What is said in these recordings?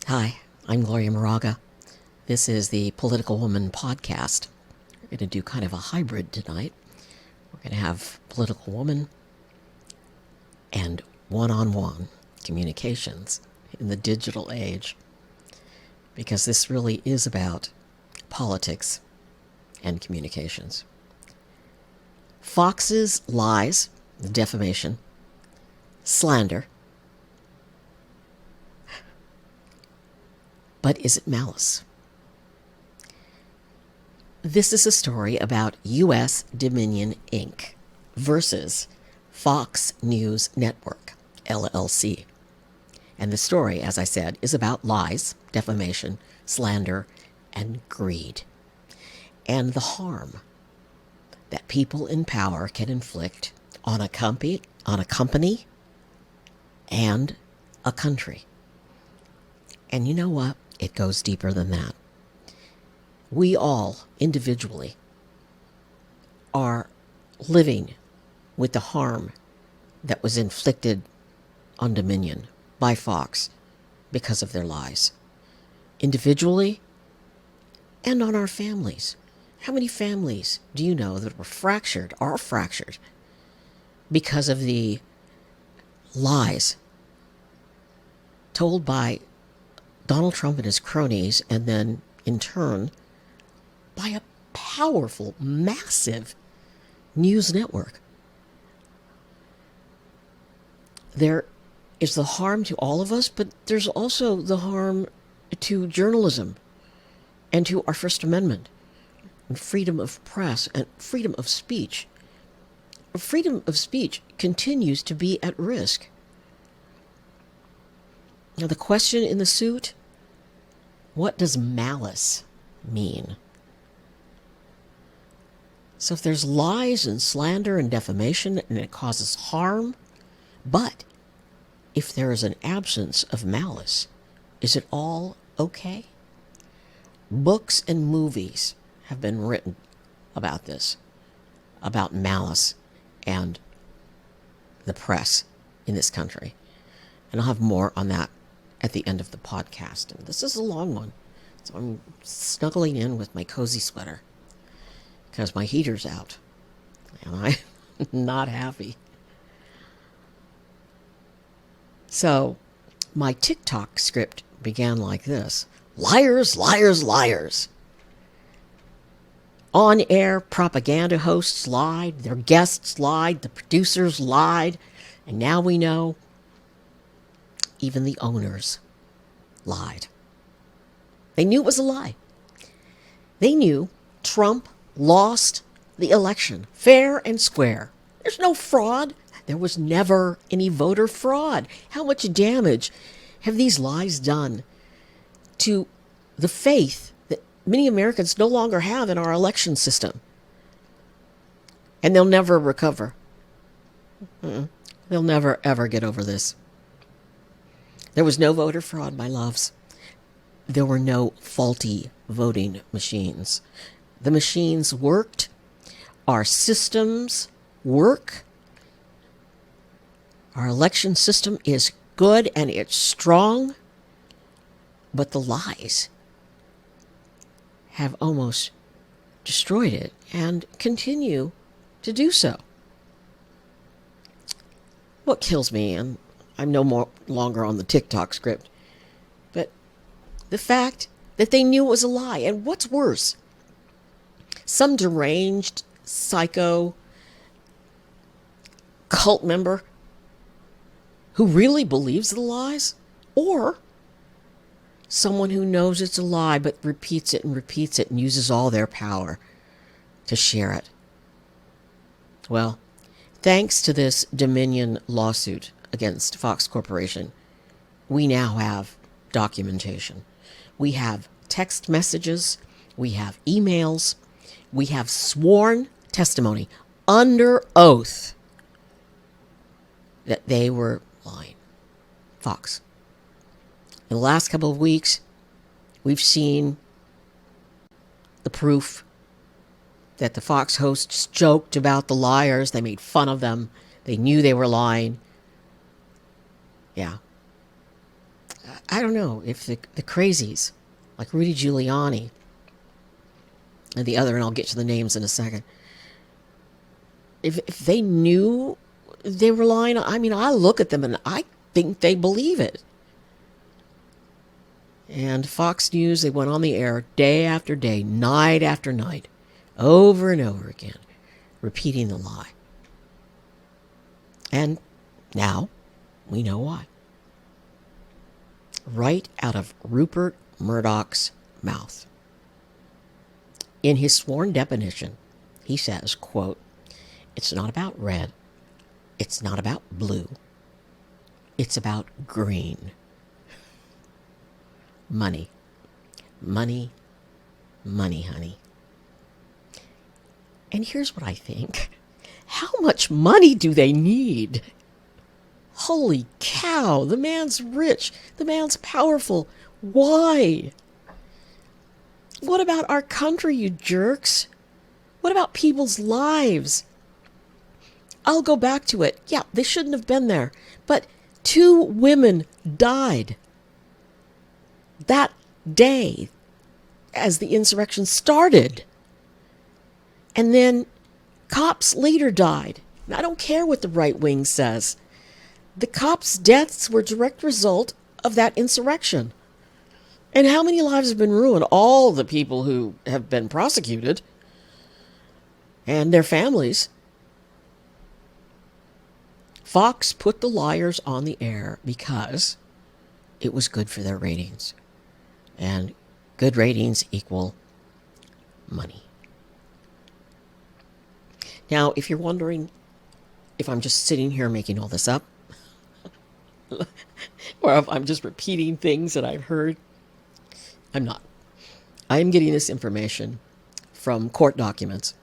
Hi, I'm Gloria Moraga. This is the Political Woman podcast. We're going to do kind of a hybrid tonight. We're going to have Political Woman and one-on-one communications in the digital age, because this really is about politics and communications. Fox's lies, defamation, slander. But is it malice? This is a story about U.S. Dominion Inc. versus Fox News Network, LLC. And the story, as I said, is about lies, defamation, slander, and greed, and the harm that people in power can inflict on a company and a country. And you know what? It goes deeper than that. We all, individually, are living with the harm that was inflicted on Dominion by Fox because of their lies. Individually and on our families. How many families do you know that are fractured because of the lies told by Donald Trump and his cronies, and then in turn by a powerful, massive news network? There is the harm to all of us, but there's also the harm to journalism and to our First Amendment and freedom of press and freedom of speech. Freedom of speech continues to be at risk. Now, the question in the suit: what does malice mean? So if there's lies and slander and defamation and it causes harm, but if there is an absence of malice, is it all okay? Books and movies have been written about this, about malice and the press in this country. And I'll have more on that at the end of the podcast. And this is a long one, so I'm snuggling in with my cozy sweater because my heater's out and I'm not happy. So my TikTok script began like this: liars, liars, liars. On-air propaganda hosts lied, their guests lied, the producers lied, and now we know even the owners lied. They knew it was a lie. They knew Trump lost the election, fair and square. There's no fraud. There was never any voter fraud. How much damage have these lies done to the faith that many Americans no longer have in our election system? And they'll never recover. They'll never, ever get over this. There was no voter fraud, my loves. There were no faulty voting machines. The machines worked. Our systems work. Our election system is good and it's strong. But the lies have almost destroyed it and continue to do so. What kills me, and I'm no longer on the TikTok script, but the fact that they knew it was a lie. And what's worse, some deranged, psycho, cult member who really believes the lies, or someone who knows it's a lie but repeats it and uses all their power to share it. Well, thanks to this Dominion lawsuit against Fox Corporation, we now have documentation. We have text messages, we have emails, we have sworn testimony under oath that they were lying. Fox. In the last couple of weeks, we've seen the proof that the Fox hosts joked about the liars. They made fun of them. They knew they were lying. Yeah. I don't know if the crazies, like Rudy Giuliani and the other, and I'll get to the names in a second, if they knew they were lying, I mean, I look at them and I think they believe it. And Fox News, they went on the air day after day, night after night, over and over again, repeating the lie. And now we know why. Right out of Rupert Murdoch's mouth. In his sworn deposition, he says, quote, "It's not about red. It's not about blue. It's about green. Money. Money. Money, honey." And here's what I think. How much money do they need? Holy cow, the man's rich. The man's powerful. Why? What about our country, you jerks? What about people's lives? I'll go back to it. Yeah, they shouldn't have been there. But 2 women died that day as the insurrection started. And then cops later died. I don't care what the right wing says. The cops' deaths were a direct result of that insurrection. And how many lives have been ruined? All the people who have been prosecuted and their families. Fox put the liars on the air because it was good for their ratings. And good ratings equal money. Now, if you're wondering if I'm just sitting here making all this up, or if I'm just repeating things that I've heard, I'm not. I am getting this information from court documents.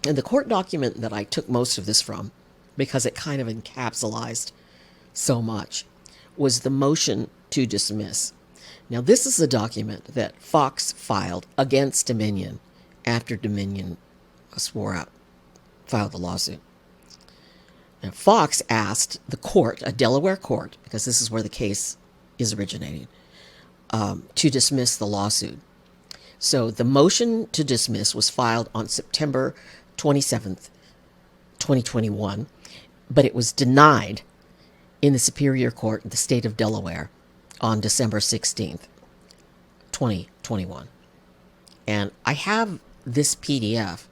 And the court document that I took most of this from, because it kind of encapsulated so much, was the motion to dismiss. Now, this is a document that Fox filed against Dominion after Dominion filed the lawsuit. Now, Fox asked the court, a Delaware court, because this is where the case is originating, to dismiss the lawsuit. So the motion to dismiss was filed on September 27th, 2021, but it was denied in the Superior Court of the state of Delaware on December 16th, 2021. And I have this PDF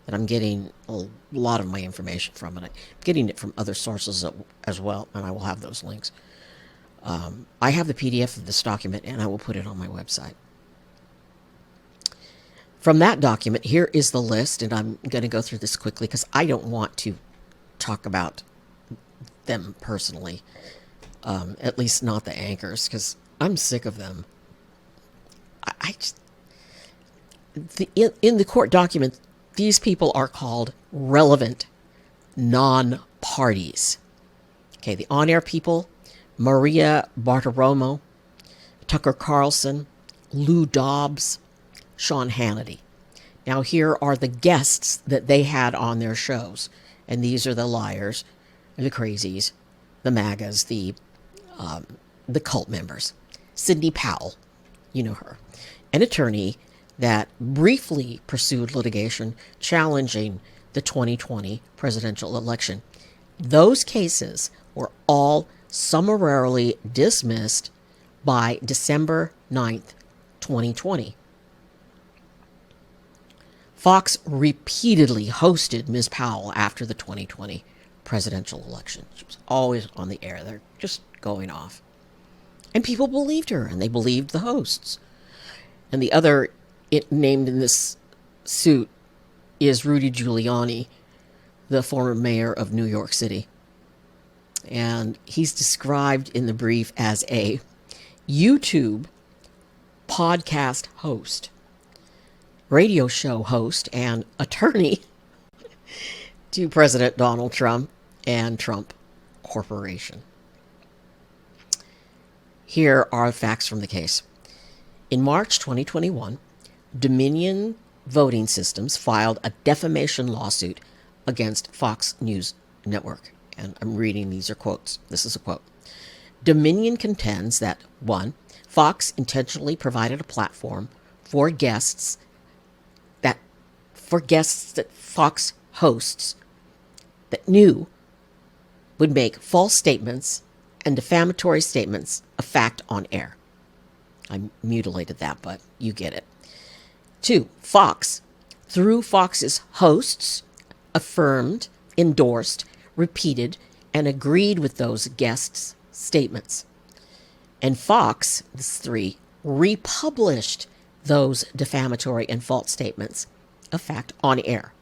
that I'm getting a lot of my information from, and I'm getting it from other sources as well, and I will have those links. I have the PDF of this document, and I will put it on my website. From that document, here is the list, and I'm going to go through this quickly because I don't want to talk about them personally, at least not the anchors, because I'm sick of them. In the court document, these people are called relevant non-parties. Okay, the on-air people: Maria Bartiromo, Tucker Carlson, Lou Dobbs, Sean Hannity. Now, here are the guests that they had on their shows. And these are the liars, the crazies, the MAGAs, the cult members. Sidney Powell, you know her, an attorney that briefly pursued litigation challenging the 2020 presidential election. Those cases were all summarily dismissed by December 9th, 2020. Fox repeatedly hosted Ms. Powell after the 2020 presidential election. She was always on the air. They're just going off. And people believed her, and they believed the hosts. And the other named in this suit is Rudy Giuliani, the former mayor of New York City. And he's described in the brief as a YouTube podcast host, radio show host, and attorney to President Donald Trump and Trump Corporation. Here are facts from the case. In March 2021, Dominion Voting Systems filed a defamation lawsuit against Fox News Network. And I'm reading, these are quotes. This is a quote. Dominion contends that 1. Fox intentionally provided a platform for guests that Fox hosts that knew would make false statements and defamatory statements a fact on air. I mutilated that, but you get it. 2. Fox, through Fox's hosts, affirmed, endorsed, repeated, and agreed with those guests' statements. And Fox, this is 3, republished those defamatory and false statements, a fact, on air.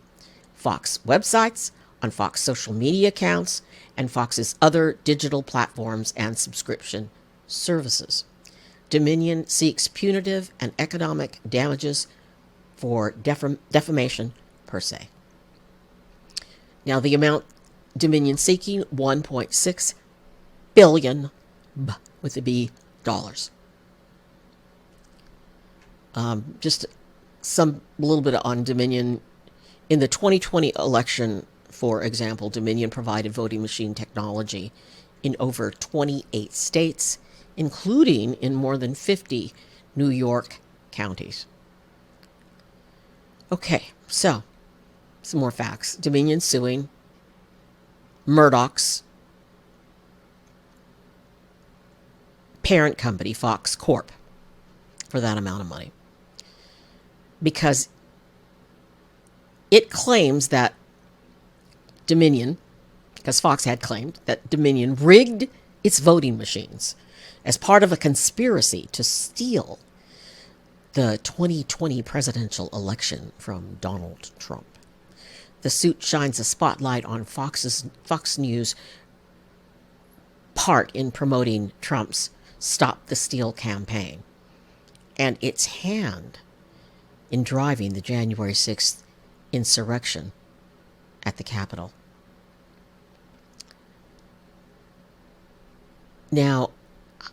Fox websites, on Fox social media accounts, and Fox's other digital platforms and subscription services. Dominion seeks punitive and economic damages for defamation per se. Now, the amount Dominion seeking, $1.6 billion with a B dollars. Just a little bit on Dominion. In the 2020 election, for example, Dominion provided voting machine technology in over 28 states, including in more than 50 New York counties. Okay, so some more facts. Dominion suing Murdoch's parent company, Fox Corp, for that amount of money, because it claims that Dominion, because Fox had claimed that Dominion rigged its voting machines as part of a conspiracy to steal the 2020 presidential election from Donald Trump. The suit shines a spotlight on Fox News' part in promoting Trump's Stop the Steal campaign and its hand in driving the January 6th insurrection at the Capitol. Now,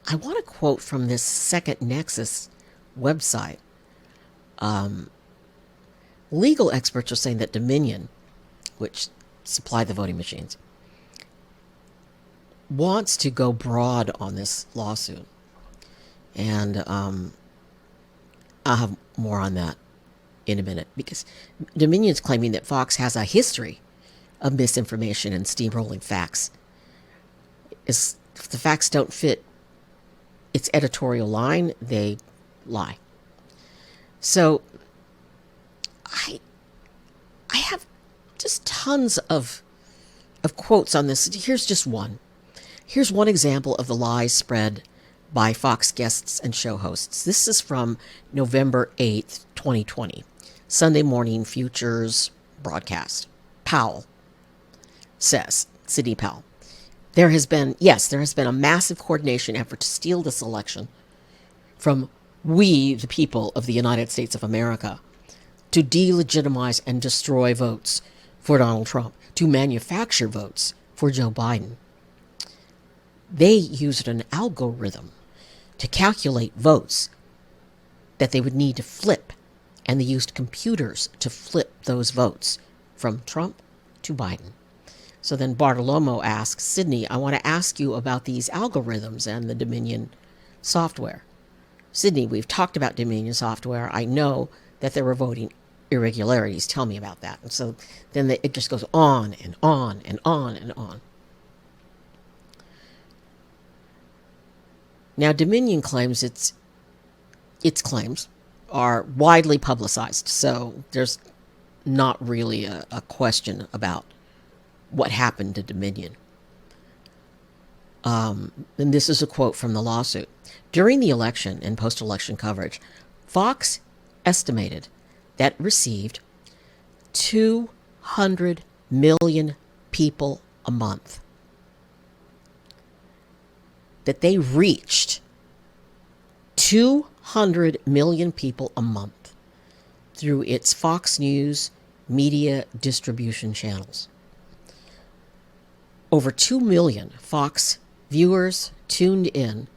I want to quote from this Second Nexus website. Legal experts are saying that Dominion, which supplied the voting machines, wants to go broad on this lawsuit. And I'll have more on that in a minute, because Dominion's claiming that Fox has a history of misinformation and steamrolling facts. If the facts don't fit its editorial line, they lie. So I have just tons of quotes on this. Here's just one. Here's one example of the lies spread by Fox guests and show hosts. This is from November 8th, 2020. Sunday Morning Futures broadcast. Powell says, Sidney Powell, there has been a massive coordination effort to steal this election from we, the people of the United States of America, to delegitimize and destroy votes for Donald Trump, to manufacture votes for Joe Biden. They used an algorithm to calculate votes that they would need to flip, and they used computers to flip those votes from Trump to Biden. So then Bartolomeo asks, Sidney, I want to ask you about these algorithms and the Dominion software. Sidney, we've talked about Dominion software. I know that there were voting irregularities. Tell me about that. And so then it just goes on and on and on and on. Now, Dominion claims its claims are widely publicized, so there's not really a question about what happened to Dominion. And this is a quote from the lawsuit. During the election and post-election coverage, Fox estimated that it received 200 million people a month. That they reached 200 million people a month through its Fox News media distribution channels. Over 2 million Fox viewers tuned in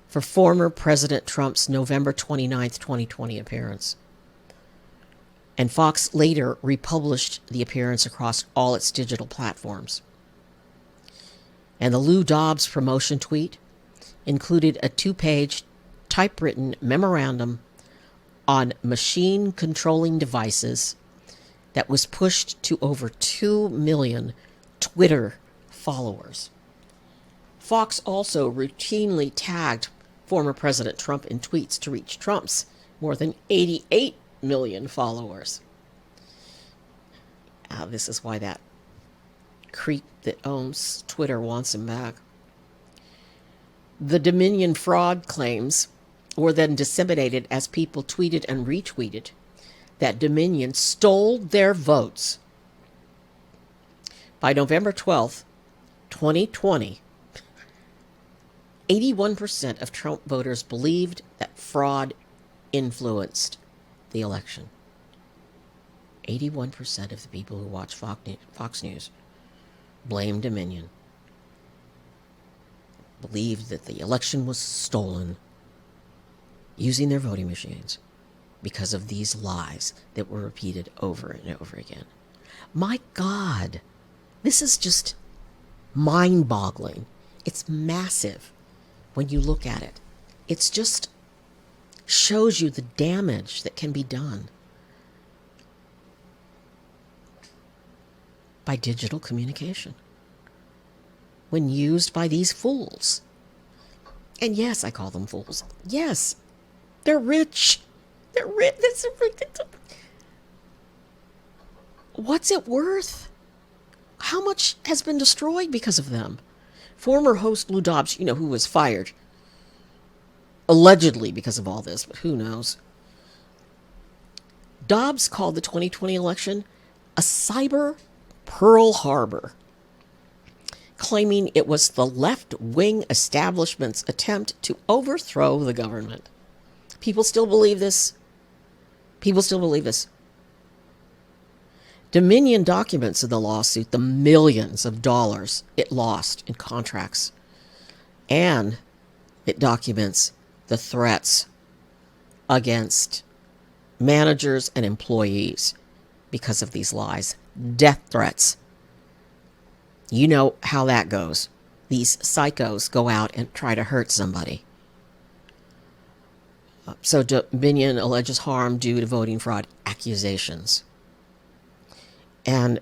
for former President Trump's November 29th, 2020 appearance. And Fox later republished the appearance across all its digital platforms. And the Lou Dobbs promotion tweet included a 2-page typewritten memorandum on machine controlling devices that was pushed to over 2 million Twitter followers. Fox also routinely tagged former President Trump in tweets to reach Trump's more than 88 million followers. This is why that creep that owns Twitter wants him back. The Dominion fraud claims were then disseminated as people tweeted and retweeted that Dominion stole their votes. By November 12th, 2020, 81% of Trump voters believed that fraud influenced the election. 81% of the people who watch Fox News blame Dominion, believed that the election was stolen using their voting machines because of these lies that were repeated over and over again. My God, this is just mind-boggling. It's massive when you look at it. It's just shows you the damage that can be done by digital communication when used by these fools. And yes, I call them fools. Yes, they're rich. They're rich. What's it worth? How much has been destroyed because of them? Former host Lou Dobbs, who was fired, allegedly because of all this, but who knows? Dobbs called the 2020 election a cyber Pearl Harbor, claiming it was the left-wing establishment's attempt to overthrow the government. People still believe this. Dominion documents in the lawsuit the millions of dollars it lost in contracts, and it documents the threats against managers and employees because of these lies. Death threats. You know how that goes. These psychos go out and try to hurt somebody. So Dominion alleges harm due to voting fraud accusations. And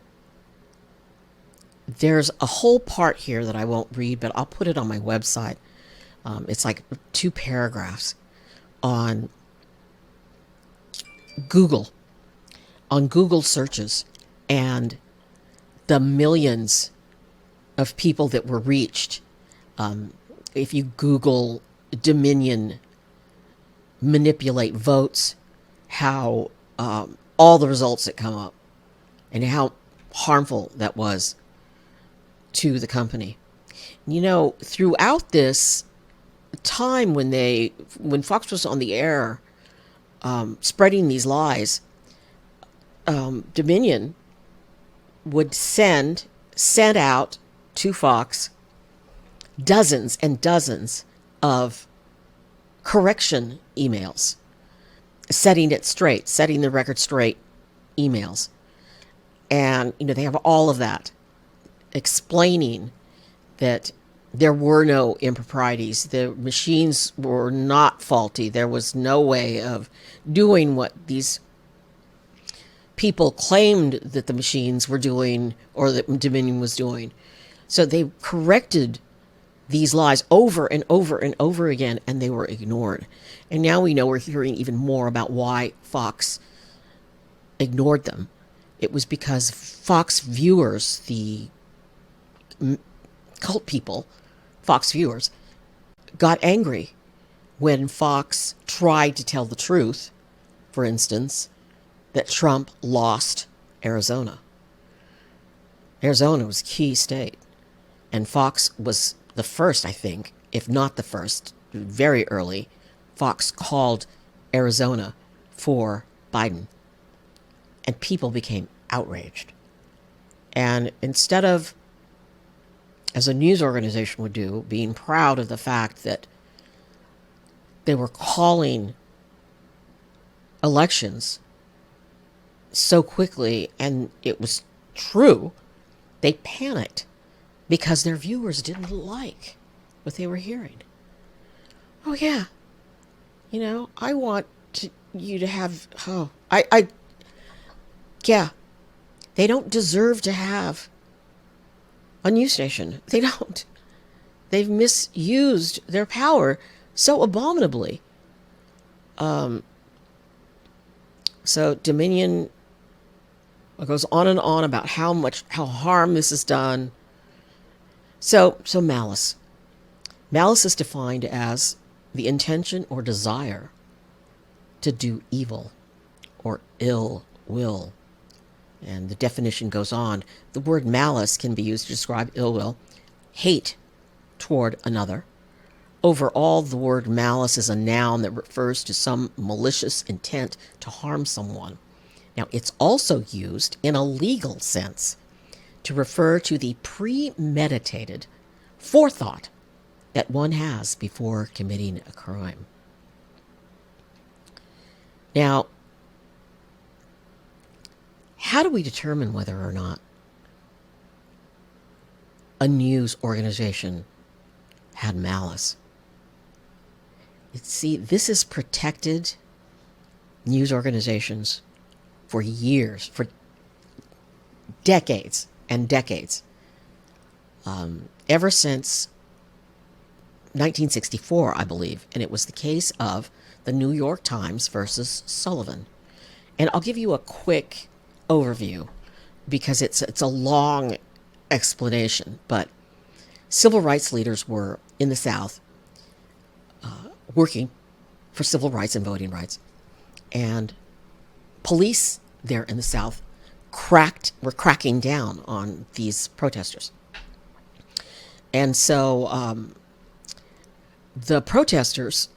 there's a whole part here that I won't read, but I'll put it on my website. It's like 2 paragraphs on Google searches and the millions of people that were reached. If you Google Dominion manipulate votes, how all the results that come up and how harmful that was to the company. Throughout this time when Fox was on the air spreading these lies, Dominion would send out to Fox dozens and dozens of correction emails, setting the record straight emails. And, they have all of that explaining that there were no improprieties. The machines were not faulty. There was no way of doing what these people claimed that the machines were doing or that Dominion was doing. So they corrected these lies over and over and over again, and they were ignored. And now we're hearing even more about why Fox ignored them. It was because Fox viewers, the cult people, Fox viewers, got angry when Fox tried to tell the truth, for instance, that Trump lost Arizona. Arizona was a key state. And Fox was the first, I think, if not the first, very early, Fox called Arizona for Biden. And people became outraged. And instead of, as a news organization would do, being proud of the fact that they were calling elections so quickly and it was true, they panicked because their viewers didn't like what they were hearing. Oh yeah, I want you to have. Yeah, they don't deserve to have a news station. They don't. They've misused their power so abominably. So Dominion goes on and on about how harm this has done. So malice. Malice is defined as the intention or desire to do evil or ill will. And the definition goes on. The word malice can be used to describe ill will, hate toward another. Overall, the word malice is a noun that refers to some malicious intent to harm someone. Now, it's also used in a legal sense to refer to the premeditated forethought that one has before committing a crime. Now, how do we determine whether or not a news organization had malice? See, this has protected news organizations for years, for decades and decades. Ever since 1964, I believe, and it was the case of the New York Times versus Sullivan. And I'll give you a quick overview because it's a long explanation, but civil rights leaders were in the South working for civil rights and voting rights, and police there in the South were cracking down on these protesters. And so the protesters,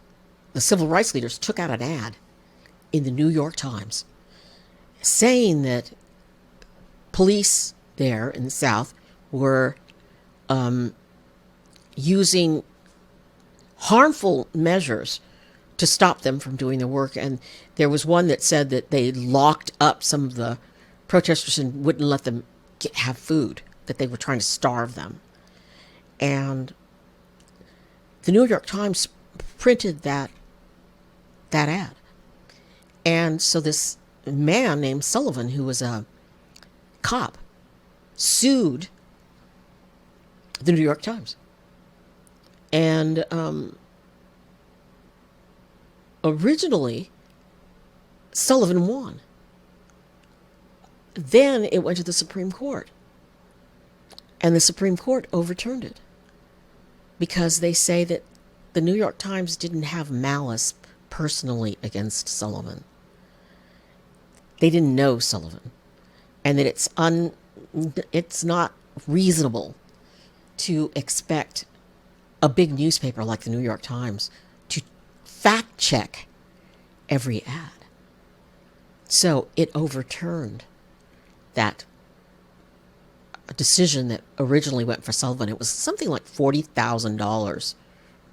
the civil rights leaders, took out an ad in the New York Times saying that police there in the South were using harmful measures to stop them from doing their work. And there was one that said that they locked up some of the protesters and wouldn't let them have food, that they were trying to starve them. And the New York Times printed that ad. And so this man named Sullivan, who was a cop, sued the New York Times. And originally, Sullivan won. Then it went to the Supreme Court. And the Supreme Court overturned it because they say that the New York Times didn't have malice personally against Sullivan. They didn't know Sullivan. And that it's not reasonable to expect a big newspaper like the New York Times to fact check every ad. So it overturned that decision that originally went for Sullivan. It was something like $40,000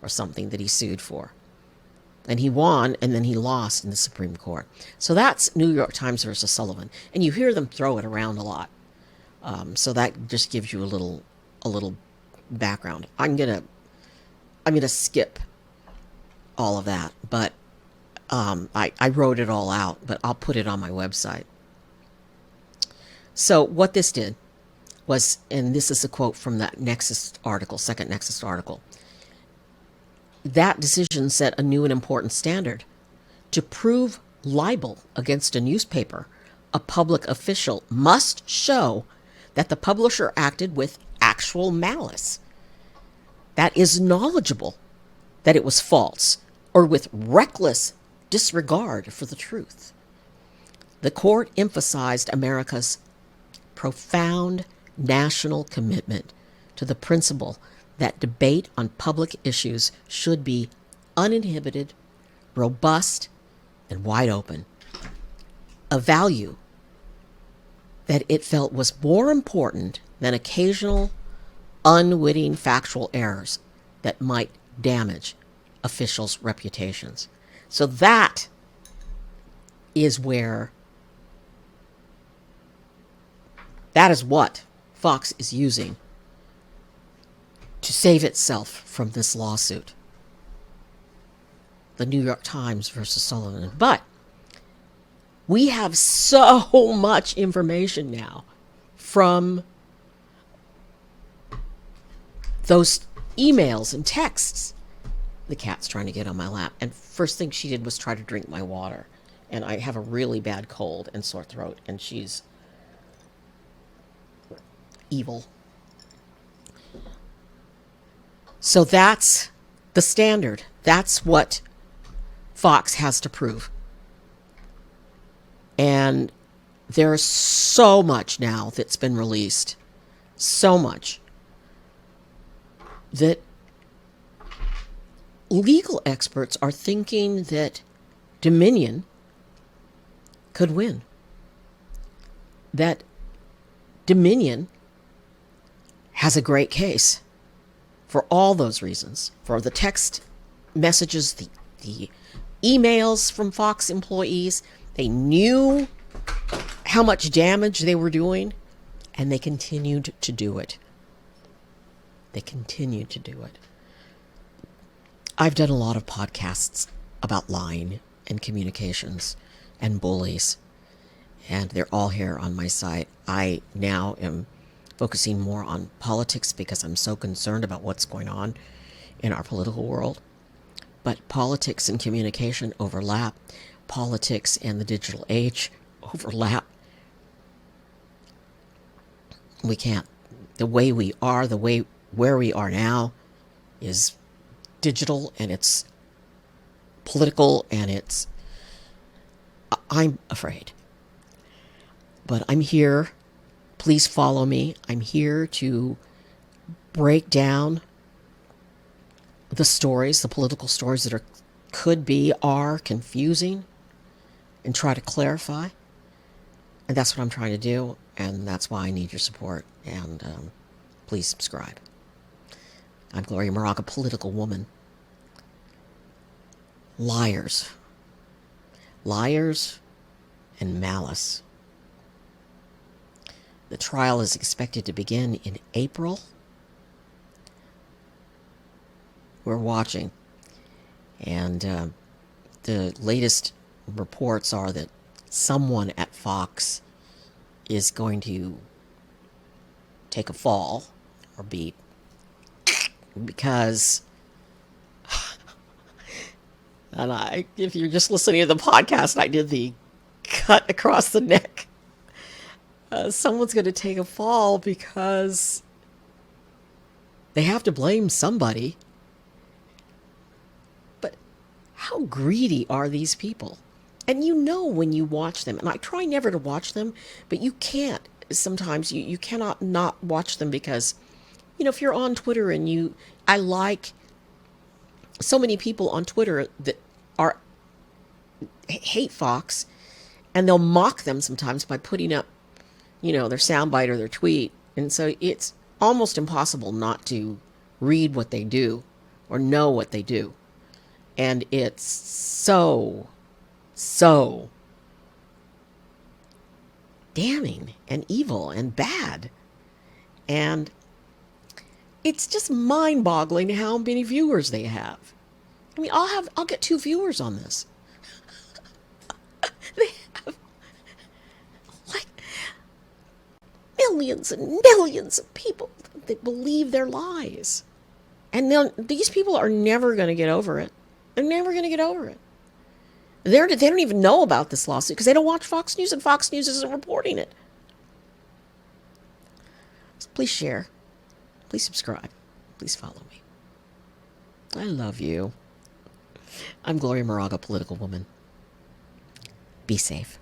or something that he sued for. And he won, and then he lost in the Supreme Court. So that's New York Times versus Sullivan. And you hear them throw it around a lot. So that just gives you a little background. I'm gonna skip all of that, but I wrote it all out, but I'll put it on my website. So what this did was, and this is a quote from that Nexus article, second Nexus article, that decision set a new and important standard. To prove libel against a newspaper, a public official must show that the publisher acted with actual malice, that is knowledgeable that it was false, or with reckless disregard for the truth. The court emphasized America's profound national commitment to the principle that debate on public issues should be uninhibited, robust, and wide open, a value that it felt was more important than occasional unwitting factual errors that might damage officials' reputations. So that is what Fox is using to save itself from this lawsuit. The New York Times versus Sullivan. But we have so much information now from those emails and texts. The cat's trying to get on my lap. And first thing she did was try to drink my water. And I have a really bad cold and sore throat. And she's evil. So that's the standard. That's what Fox has to prove. And there's so much now that's been released. So much. That legal experts are thinking that Dominion could win. That Dominion has a great case for all those reasons. For the text messages, the emails from Fox employees. They knew how much damage they were doing, and they continued to do it. They continued to do it. I've done a lot of podcasts about lying and communications and bullies, and they're all here on my site. I now am focusing more on politics because I'm so concerned about what's going on in our political world. But politics and communication overlap. Politics and the digital age overlap. We can't. The way we are, where we are now is digital, and it's political, and I'm afraid. But I'm here. Please follow me. I'm here to break down the stories, the political stories that are confusing, and try to clarify. And that's what I'm trying to do, and that's why I need your support. And please subscribe. I'm Gloria Moraga, political woman. Liars. Liars and malice. The trial is expected to begin in April. We're watching. And the latest reports are that someone at Fox is going to take a fall or be, because and if you're just listening to the podcast, I did the cut across the neck. Someone's going to take a fall because they have to blame somebody. But how greedy are these people? And you know when you watch them, and I try never to watch them, but you can't. Sometimes you cannot not watch them because, if you're on Twitter and I like so many people on Twitter that hate Fox, and they'll mock them sometimes by putting up, their soundbite or their tweet. And so it's almost impossible not to read what they do or know what they do. And it's so damning and evil and bad. And it's just mind-boggling how many viewers they have. I mean, I'll get 2 viewers on this. They have like millions and millions of people that believe their lies. And these people are never going to get over it. They're never going to get over it. They don't even know about this lawsuit because they don't watch Fox News, and Fox News isn't reporting it. So please share. Please subscribe. Please follow me. I love you. I'm Gloria Moraga, political woman. Be safe.